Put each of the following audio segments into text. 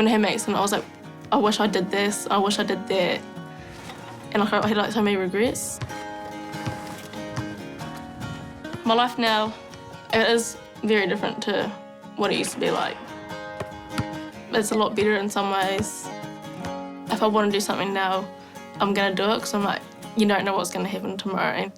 When I had my accident, I was like, I wish I did this, I wish I did that. And like, I had like so many regrets. My life now, it is very different to what it used to be like. It's a lot better in some ways. If I want to do something now, I'm going to do it because I'm like, you don't know what's going to happen tomorrow.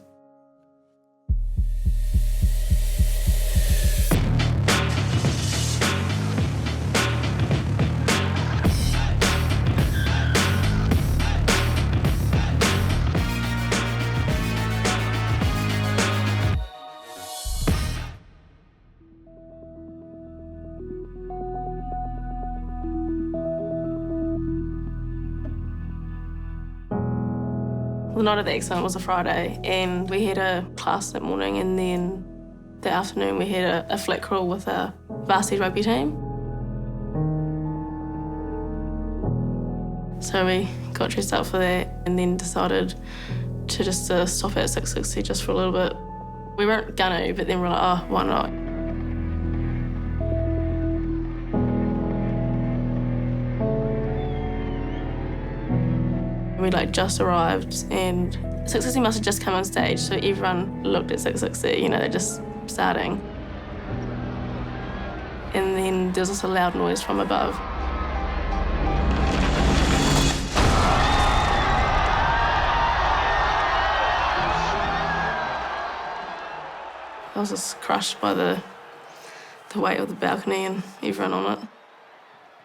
The night of the accident was a Friday, and we had a class that morning, and then the afternoon we had a flat crawl with a varsity rugby team. So we got dressed up for that and then decided to just stop at 660 just for a little bit. We weren't gonna, but then we're like, oh, why not? We just arrived and 660 must have just come on stage, so everyone looked at 660, you know, they're just starting. And then there's also a loud noise from above. I was just crushed by the weight of the balcony and everyone on it.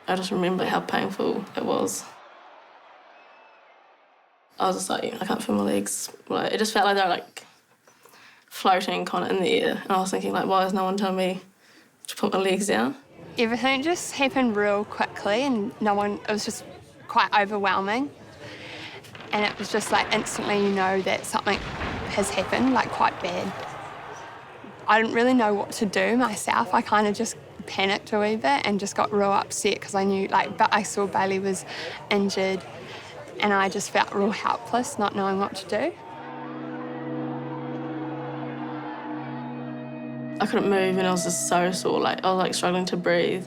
I just remember how painful it was. I was just like, I can't feel my legs. Like, it just felt like they were like floating kind of in the air. And I was thinking, like, why is no one telling me to put my legs down? Everything just happened real quickly and it was just quite overwhelming. And it was just like instantly you know that something has happened, like quite bad. I didn't really know what to do myself. I kind of just panicked a wee bit and just got real upset because I knew, but I saw Bailley was injured. And I just felt real helpless, not knowing what to do. I couldn't move and I was just so sore. I was struggling to breathe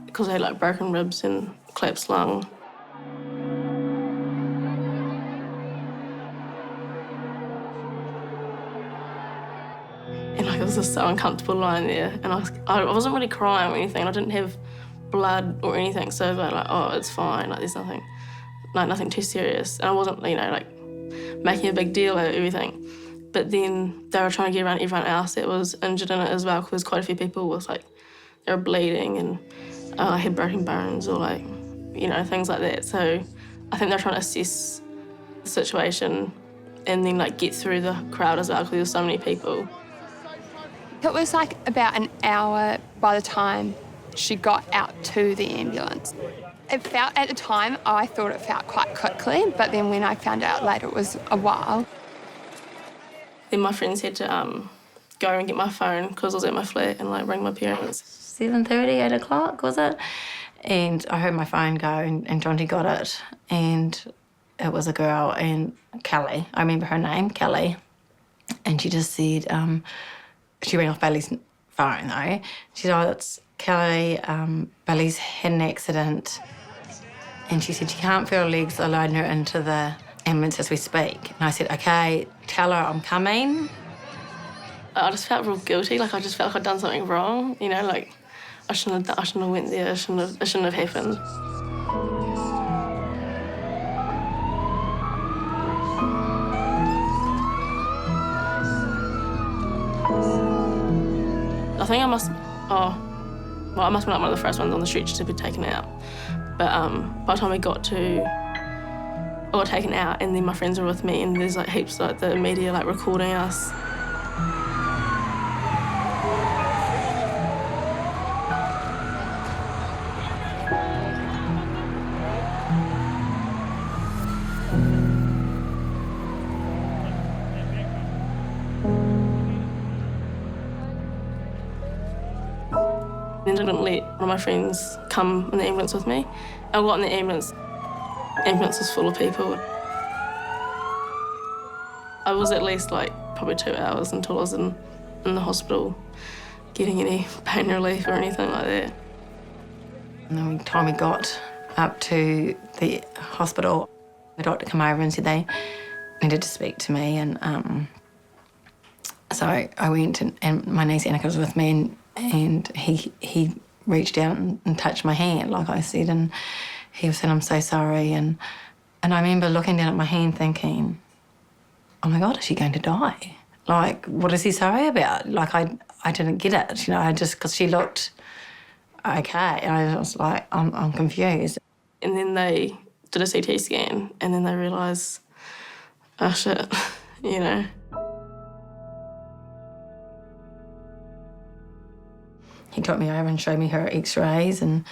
because I had broken ribs and collapsed lung. And it was just so uncomfortable lying there. And I wasn't really crying or anything. I didn't have blood or anything, so like, oh, it's fine. There's nothing. Nothing too serious. And I wasn't, making a big deal out of everything. But then they were trying to get around everyone else that was injured in it as well, because quite a few people was they were bleeding and had broken bones or things like that. So I think they're trying to assess the situation and then get through the crowd as well, because there were so many people. It was about an hour by the time she got out to the ambulance. It felt, at the time, I thought it felt quite quickly, but then when I found out later, it was a while. Then my friends had to go and get my phone because I was at my flat and ring my parents. 7:30, 8 o'clock, was it? And I heard my phone go and Jonty got it. And it was a girl, and Kelly, I remember her name, Kelly. And she just said, she rang off Bailley's phone though. She said, oh, it's Kelly, Bailley's had an accident. And she said she can't feel her legs, they're loading her into the ambulance as we speak. And I said, OK, tell her I'm coming. I just felt real guilty, I just felt I'd done something wrong, I shouldn't have went there, it shouldn't have happened. I think I must have been one of the first ones on the stretcher to be taken out. But by the time I got taken out, and then my friends were with me, and there's heaps the media recording us. Then I didn't let one of my friends come in the ambulance with me. I got in the ambulance. The ambulance was full of people. I was at least probably 2 hours until I was in the hospital getting any pain relief or anything like that. And then by the time we got up to the hospital, the doctor came over and said they needed to speak to me, and so I went, and my niece Annika was with me, and he reached out and touched my hand, like I said, and he said, "I'm so sorry," and I remember looking down at my hand thinking, "Oh my God, is she going to die? Like, what is he sorry about?" Like, I didn't get it, you know, because she looked okay, and I was like, I'm confused. And then they did a CT scan, and then they realised, oh shit, you know. He took me over and showed me her x-rays, and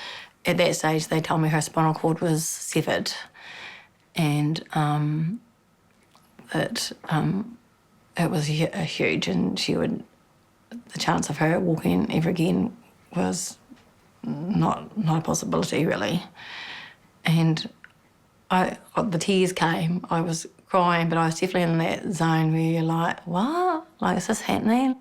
at that stage they told me her spinal cord was severed, and that it was huge, and the chance of her walking ever again was not a possibility, really. And the tears came. I was crying, but I was definitely in that zone where you're like, what? Like, is this happening?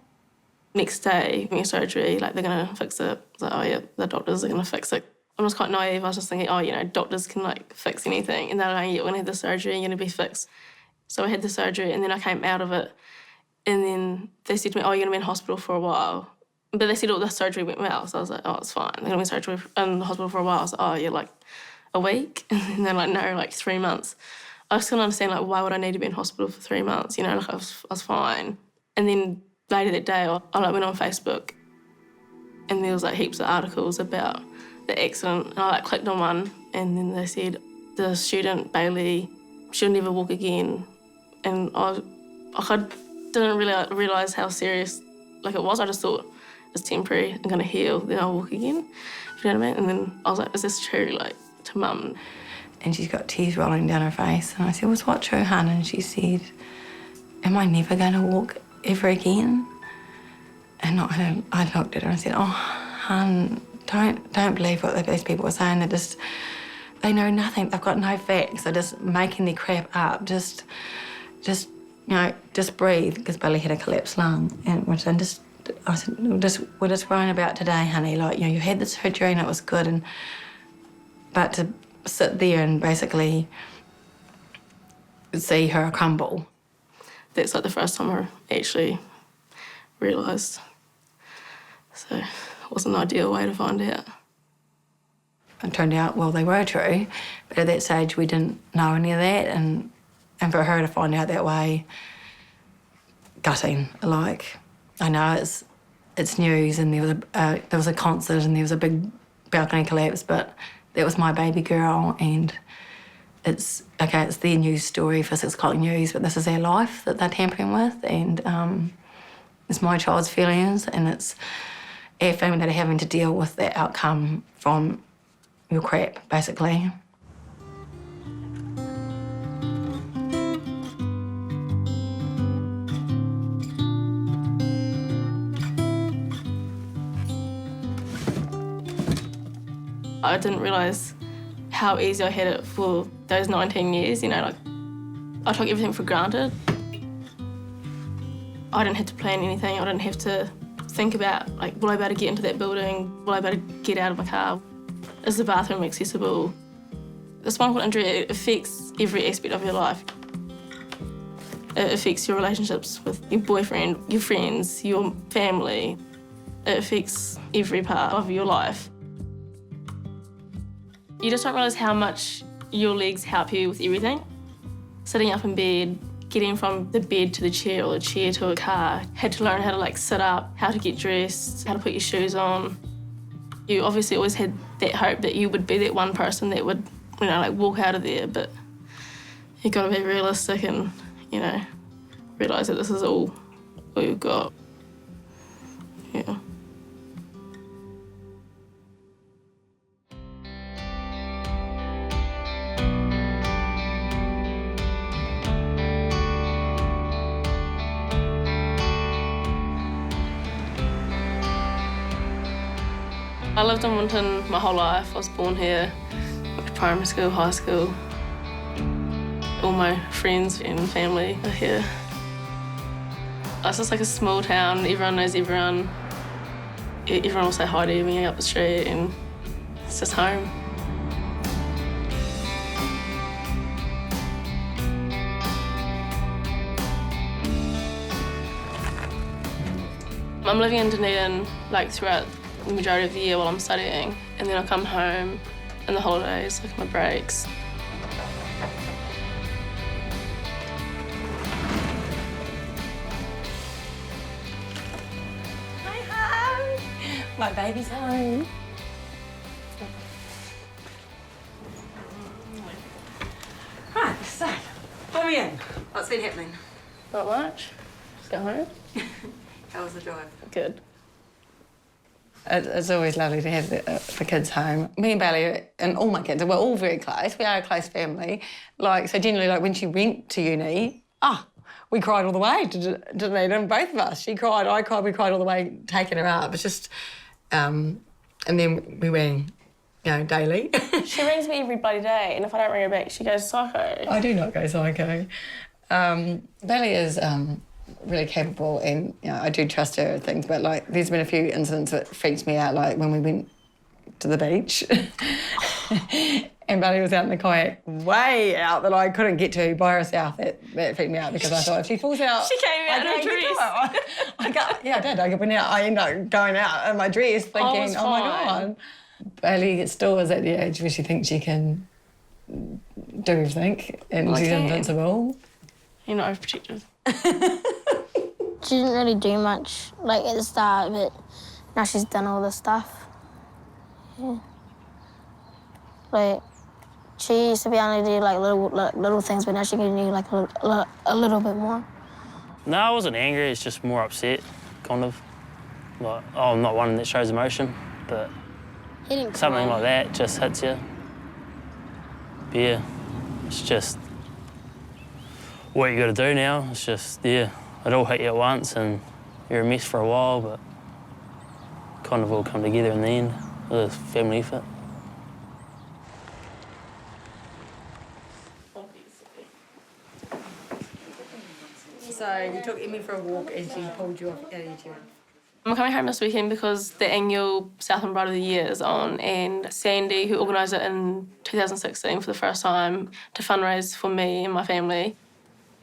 Next day, when your surgery, like, they're going to fix it. I was like, oh yeah, the doctors are going to fix it. I was quite naive. I was just thinking, oh, you know, doctors can, like, fix anything. And they're like, yeah, when I had the surgery, you're going to be fixed. So I had the surgery, and then I came out of it. And then they said to me, oh, you're going to be in hospital for a while. But they said, oh, the surgery went well. So I was like, oh, it's fine. They're going to be in the hospital for a while. I was like, oh, yeah, like a week? And they're like, no, like 3 months. I just couldn't understand, like, why would I need to be in hospital for 3 months? You know, like, I was fine. And then later that day, I like, went on Facebook, and there was like heaps of articles about the accident. And I like clicked on one, and then they said, the student, Bailley, she'll never walk again. And I didn't really realise how serious like it was. I just thought, it's temporary, I'm going to heal, then I'll walk again, if you know what I mean? And then I was like, is this true, like, to Mum? And she's got tears rolling down her face. And I said, was what true, hun? And she said, am I never going to walk ever again? And I looked at her and said, oh, hun, don't believe what these people are saying. They know nothing. They've got no facts. They're just making their crap up. Just breathe, because Bailley had a collapsed lung. And I said, we're just worrying about today, honey. Like, you know, you had the surgery and it was good, but to sit there and basically see her crumble. That's like the first time I actually realised. So it wasn't an ideal way to find out. It turned out, well, they were true, but at that stage we didn't know any of that, and for her to find out that way, gutting. Like, I know it's news, and there was a concert and there was a big balcony collapse, but that was my baby girl, and it's their news story for 6 o'clock news, but this is their life that they're tampering with, and it's my child's feelings, and it's our family that are having to deal with that outcome from your crap, basically. I didn't realise how easy I had it for those 19 years, you know, like, I took everything for granted. I didn't have to plan anything. I didn't have to think about, like, will I be able to get into that building? Will I be able to get out of my car? Is the bathroom accessible? The spinal cord injury, it affects every aspect of your life. It affects your relationships with your boyfriend, your friends, your family. It affects every part of your life. You just don't realise how much your legs help you with everything. Sitting up in bed, getting from the bed to the chair or the chair to a car, had to learn how to, like, sit up, how to get dressed, how to put your shoes on. You obviously always had that hope that you would be that one person that would, you know, like, walk out of there, but you've got to be realistic and, you know, realise that this is all we've got. Yeah. I lived in Winton my whole life. I was born here, went to primary school, high school. All my friends and family are here. It's just like a small town. Everyone knows everyone. Everyone will say hi to you when you're up the street, and It's just home. I'm living in Dunedin like throughout the majority of the year while I'm studying, and then I come home in the holidays, like my breaks. Hi. My baby's home. Right, so, fill me in. What's been happening? Not much. Just got home. How was the drive? Good. It's always lovely to have the kids home. Me and Bailley and all my kids, we're all very close. We are a close family. Like, so generally, like when she went to uni, we cried all the way to Dunedin, both of us. She cried, I cried, we cried all the way, taking her up. It's just, and then we rang, daily. She rings me every bloody day, and if I don't ring her back, she goes psycho. I do not go psycho. Bailley is really capable, and I do trust her and things, but like there's been a few incidents that freaked me out, like when we went to the beach and Bailley was out in the kayak way out that I couldn't get to by herself. That freaked me out because I thought if she falls out, She came out in her dress. I did. I end up going out in my dress thinking, oh my God. Bailley still is at the age where she thinks she can do everything and she's invincible. You're not overprotective. She didn't really do much, like, at the start, but now she's done all this stuff. Yeah. Like, she used to be able to do, like, little things, but now she can do, like, a little bit more. No, I wasn't angry, it's just more upset, kind of. Like, I'm not one that shows emotion, but something like that just hits you. But yeah, it's just what you got to do now. It's just, it all hit you at once and you're a mess for a while, but kind of all come together in the end. It was family effort. So you took Emmy for a walk and she pulled you off out of your chair. I'm coming home this weekend because the annual Southland Bride of the Year is on, and Sandy, who organised it in 2016 for the first time to fundraise for me and my family,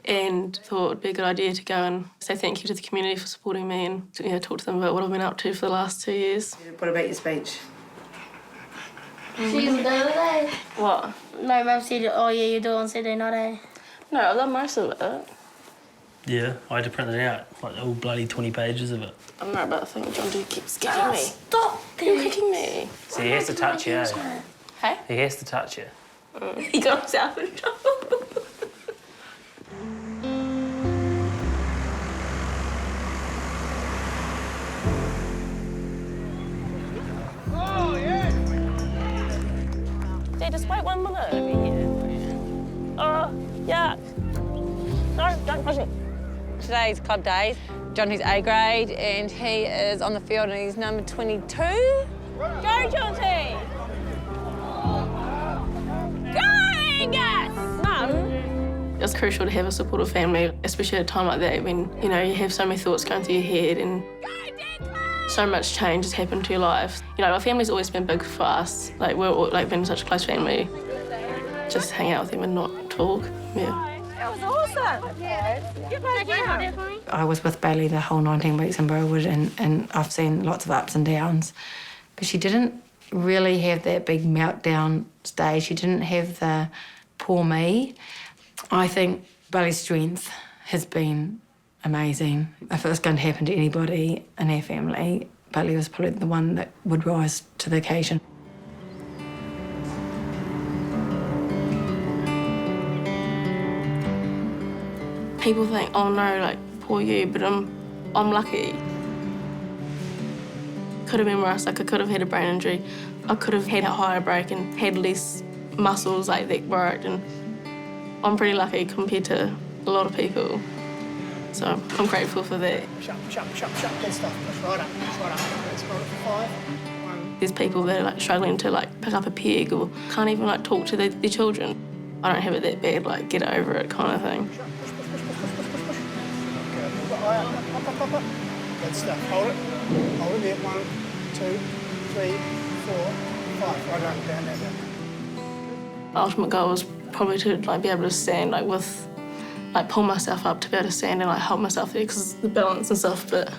and thought it'd be a good idea to go and say thank you to the community for supporting me and talk to them about what I've been up to for the last 2 years. What about your speech? She's done today. What? No, Mum said, oh yeah, you do it on Saturday night, eh? No, I've done most of it. Yeah, I had to print it out, like all bloody 20 pages of it. I'm not about to think John D keeps kicking me. Stop! You're kicking me. See, he has to touch you, eh? Hey? He has to touch you. He got himself in trouble. Just wait 1 minute over here. Oh, yuck. No, don't push it. Today's club day. Johnny's A grade and he is on the field and he's number 22. Go, Johnny! Go, Angus! Mum! It's crucial to have a supportive family, especially at a time like that when, you have so many thoughts going through your head and so much change has happened to your life. Our family's always been big for us. Like, we're all, been such a close family. Just hang out with them and not talk. Yeah. That was awesome! Yeah. I was with Bailley the whole 19 weeks in Burwood and I've seen lots of ups and downs. But she didn't really have that big meltdown stage. She didn't have the poor me. I think Bailley's strength has been amazing. If it was going to happen to anybody in our family, Bailley was probably the one that would rise to the occasion. People think, oh no, poor you, but I'm lucky. Could have been worse. I could have had a brain injury. I could have had a higher break and had less muscles that worked, and I'm pretty lucky compared to a lot of people. So I'm grateful for that. Shut, good stuff. Push right up. Let's roll it for 5. 1. There's people that are struggling to pick up a peg or can't even talk to their children. I don't have it that bad, get over it kind of thing. Push. Good. Move it higher. Up. Good stuff. Hold it there. 1, 2, 3, 4, 5, right up and down that bit. My ultimate goal was probably to be able to stand with, pull myself up to be able to stand and hold myself there because the balance and stuff, but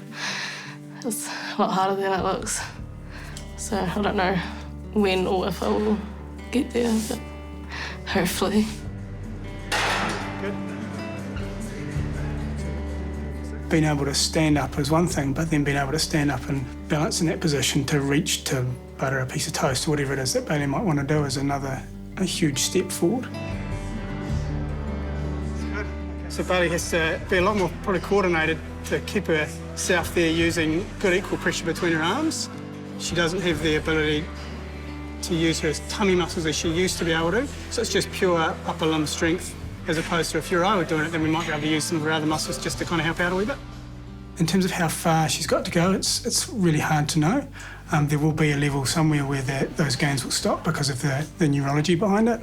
it's a lot harder than it looks. So I don't know when or if I will get there, but hopefully. Good. Being able to stand up is one thing, but then being able to stand up and balance in that position to reach to butter a piece of toast or whatever it is that Bailley might want to do is a huge step forward. Good. So Bailley has to be a lot more probably coordinated to keep herself there using good equal pressure between her arms. She doesn't have the ability to use her tummy muscles as she used to be able to, so it's just pure upper limb strength, as opposed to if you or I were doing it, then we might be able to use some of her other muscles just to kind of help out a wee bit. In terms of how far she's got to go, it's really hard to know. There will be a level somewhere where those gains will stop because of the neurology behind it.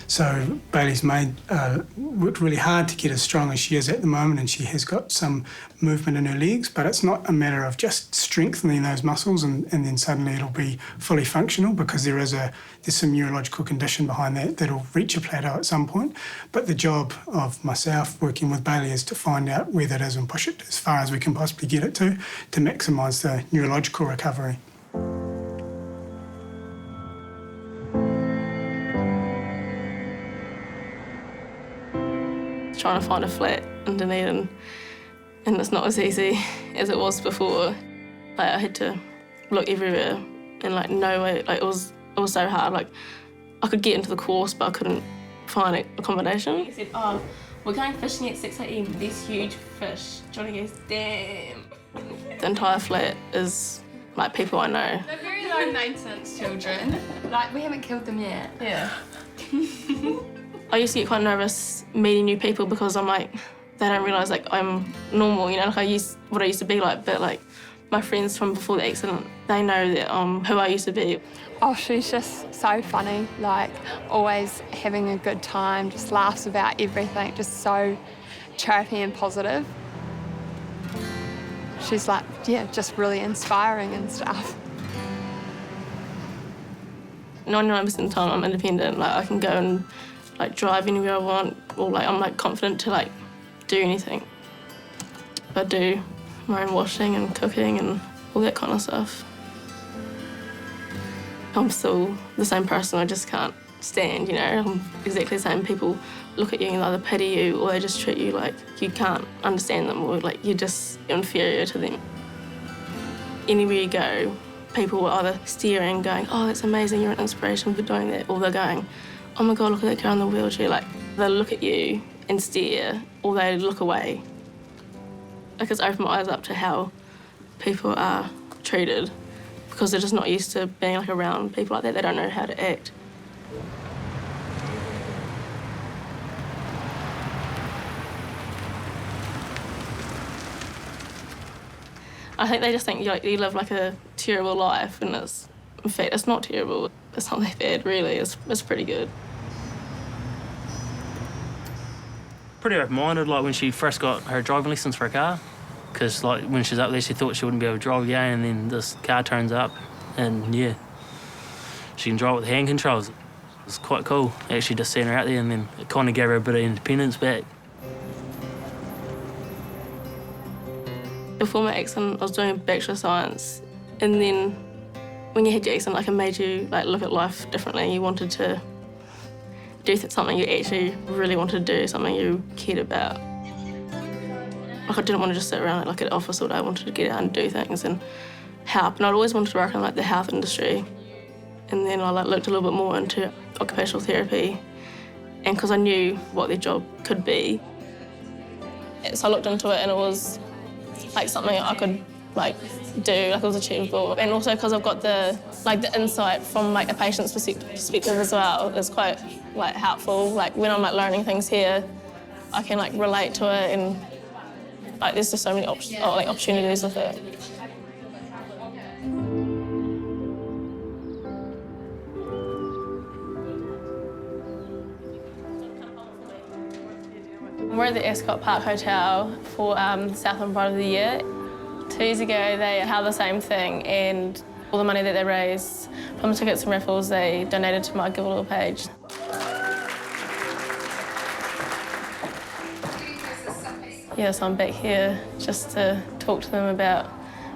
So Bailley's worked really hard to get as strong as she is at the moment, and she has got some movement in her legs, but it's not a matter of just strengthening those muscles and then suddenly it'll be fully functional, because there's some neurological condition behind that'll reach a plateau at some point. But the job of myself working with Bailley is to find out where that is and push it as far as we can possibly get it to maximise the neurological recovery. Trying to find a flat in Dunedin, and it's not as easy as it was before. I had to look everywhere, and no way. It was so hard. I could get into the course, but I couldn't find accommodation. He said, "Oh, we're going fishing at 6 a.m. These huge fish." Johnny goes, "Damn." The entire flat is people I know. They're very low maintenance children. We haven't killed them yet. Yeah. I used to get quite nervous meeting new people because I'm they don't realise I'm normal, what I used to be like, but my friends from before the accident, they know that who I used to be. Oh, she's just so funny, always having a good time, just laughs about everything, just so chirpy and positive. She's just really inspiring and stuff. 99% of the time I'm independent, I can go and drive anywhere I want, or I'm confident to do anything. I do my own washing and cooking and all that kind of stuff. I'm still the same person, I just can't stand, I'm exactly the same. People look at you and either pity you or they just treat you like you can't understand them, or you're just inferior to them. Anywhere you go, people are either staring, going, "Oh, that's amazing, you're an inspiration for doing that," or they're going, "Oh my God, look at that girl in the wheelchair." They'll look at you and stare, or they look away. It's opened my eyes up to how people are treated, because they're just not used to being around people like that. They don't know how to act. I think they just think you live a terrible life, and in fact, it's not terrible. It's not that bad, really. It's pretty good. Pretty open-minded, when she first got her driving lessons for a car, because when she was up there, she thought she wouldn't be able to drive again, and then this car turns up, and yeah, she can drive with hand controls. It's quite cool, actually, just seeing her out there, and then it kind of gave her a bit of independence back. Before my accident, I was doing Bachelor of Science, and then when you had your accident, it made you look at life differently. You wanted to do something you actually really wanted to do, something you cared about. I didn't want to just sit around at an office all day. I wanted to get out and do things and help. And I'd always wanted to work in the health industry. And then I looked a little bit more into occupational therapy, and because I knew what their job could be. So I looked into it, and it was something I could do, it was achievable. And also because I've got the insight from a patient's perspective as well. It's quite helpful. When I'm learning things here, I can relate to it, and there's just so many opportunities with it. We're at the Ascot Park Hotel for Southland Bride of the Year. 2 years ago, they held the same thing, and All the money that they raise from tickets and raffles, they donated to my Give a Little page. Yeah, so I'm back here just to talk to them about,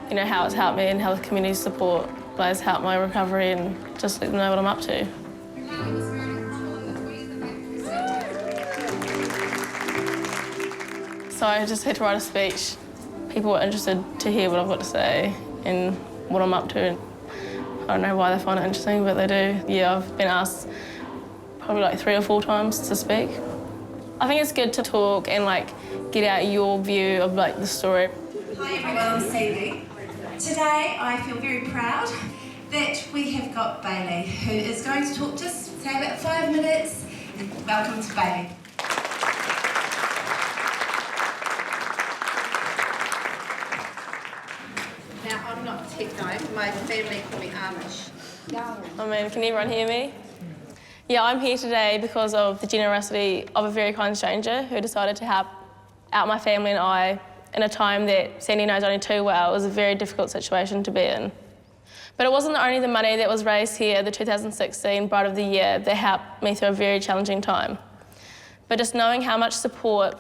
you know, how it's helped me and how the community support has helped my recovery and just let them know what I'm up to. So I just had to write a speech. People were interested to hear what I've got to say and what I'm up to. And I don't know why they find it interesting, but they do. Yeah, I've been asked probably like 3 or 4 times to speak. I think it's good to talk and like get out your view of like the story. Hi everyone this evening. Today I feel very proud that we have got Bailley, who is going to talk just say about 5 minutes. Welcome to Bailley. Now I'm not techno, my family call me Amish. I mean, can everyone hear me? Yeah, I'm here today because of the generosity of a very kind stranger who decided to help out my family and I in a time that Sandy knows only too well was a very difficult situation to be in. But it wasn't only the money that was raised here at the 2016 Bride of the Year that helped me through a very challenging time, but just knowing how much support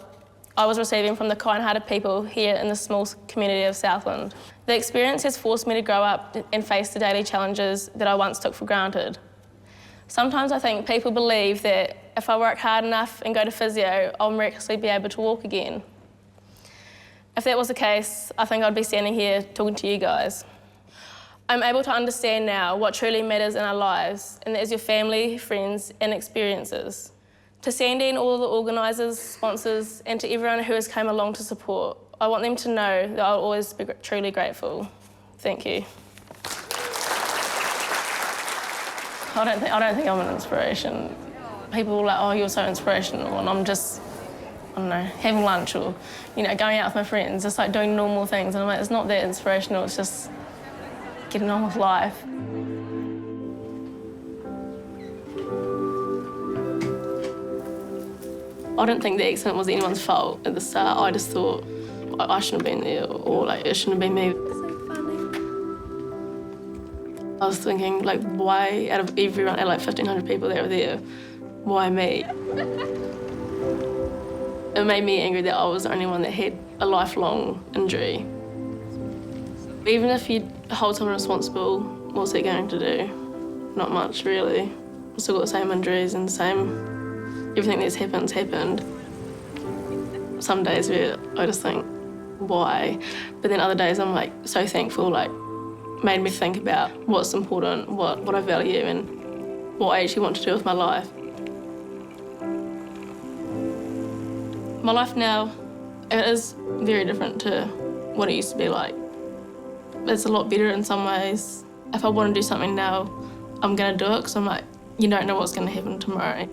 I was receiving from the kind-hearted people here in the small community of Southland. The experience has forced me to grow up and face the daily challenges that I once took for granted. Sometimes I think people believe that if I work hard enough and go to physio, I'll miraculously be able to walk again. If that was the case, I think I'd be standing here talking to you guys. I'm able to understand now what truly matters in our lives, and that is your family, friends, and experiences. To Sandy and all the organisers, sponsors, and to everyone who has come along to support, I want them to know that I'll always be truly grateful. Thank you. I don't think I'm an inspiration. People are like, oh, you're so inspirational, and I'm just, I don't know, having lunch or, you know, going out with my friends, just like doing normal things. And I'm like, it's not that inspirational, it's just getting on with life. I don't think the accident was anyone's fault at the start. I just thought I shouldn't have been there, or like it shouldn't have been me. I was thinking, like, why, out of everyone, out of like 1,500 people that were there, why me? It made me angry that I was the only one that had a lifelong injury. Even if you hold someone responsible, what's it going to do? Not much, really. I've still got the same injuries and the same, everything that's happened. Some days where I just think, why? But then other days I'm like so thankful, like, made me think about what's important, what I value and what I actually want to do with my life. My life now, it is very different to what it used to be like. It's a lot better in some ways. If I want to do something now, I'm going to do it because I'm like, you don't know what's going to happen tomorrow.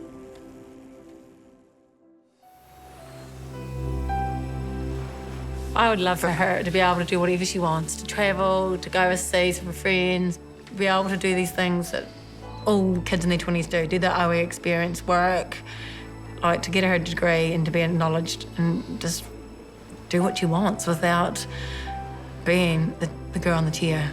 I would love for her to be able to do whatever she wants, to travel, to go overseas with her friends, be able to do these things that all kids in their 20s do the OE experience, work, like to get her degree and to be acknowledged and just do what she wants without being the girl on the chair.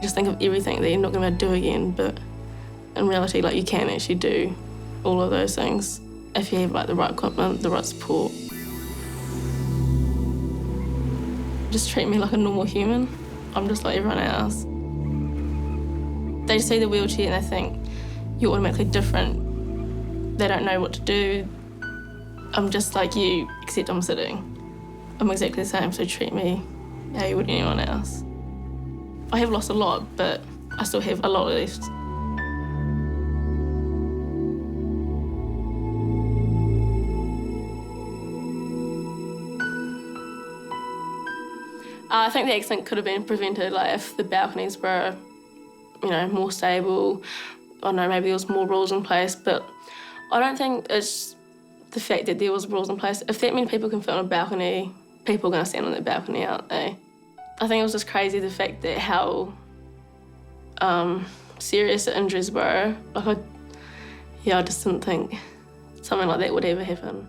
Just think of everything that you're not going to do again, but in reality, like, you can actually do all of those things if you have like the right equipment, the right support. Just treat me like a normal human. I'm just like everyone else. They see the wheelchair and they think you're automatically different. They don't know what to do. I'm just like you, except I'm sitting. I'm exactly the same, so treat me how you would anyone else. I have lost a lot, but I still have a lot left. I think the accident could have been prevented, like if the balconies were, you know, more stable. I don't know, maybe there was more rules in place, but I don't think it's the fact that there was rules in place. If that many people can fit on a balcony, people are going to stand on that balcony, aren't they? I think it was just crazy the fact that how serious the injuries were. Like, I just didn't think something like that would ever happen.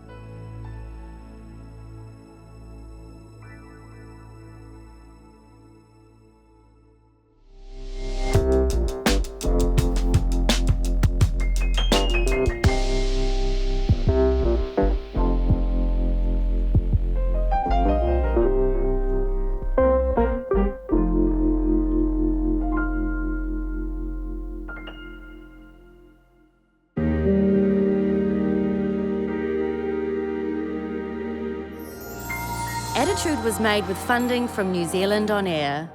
Attitude was made with funding from New Zealand On Air.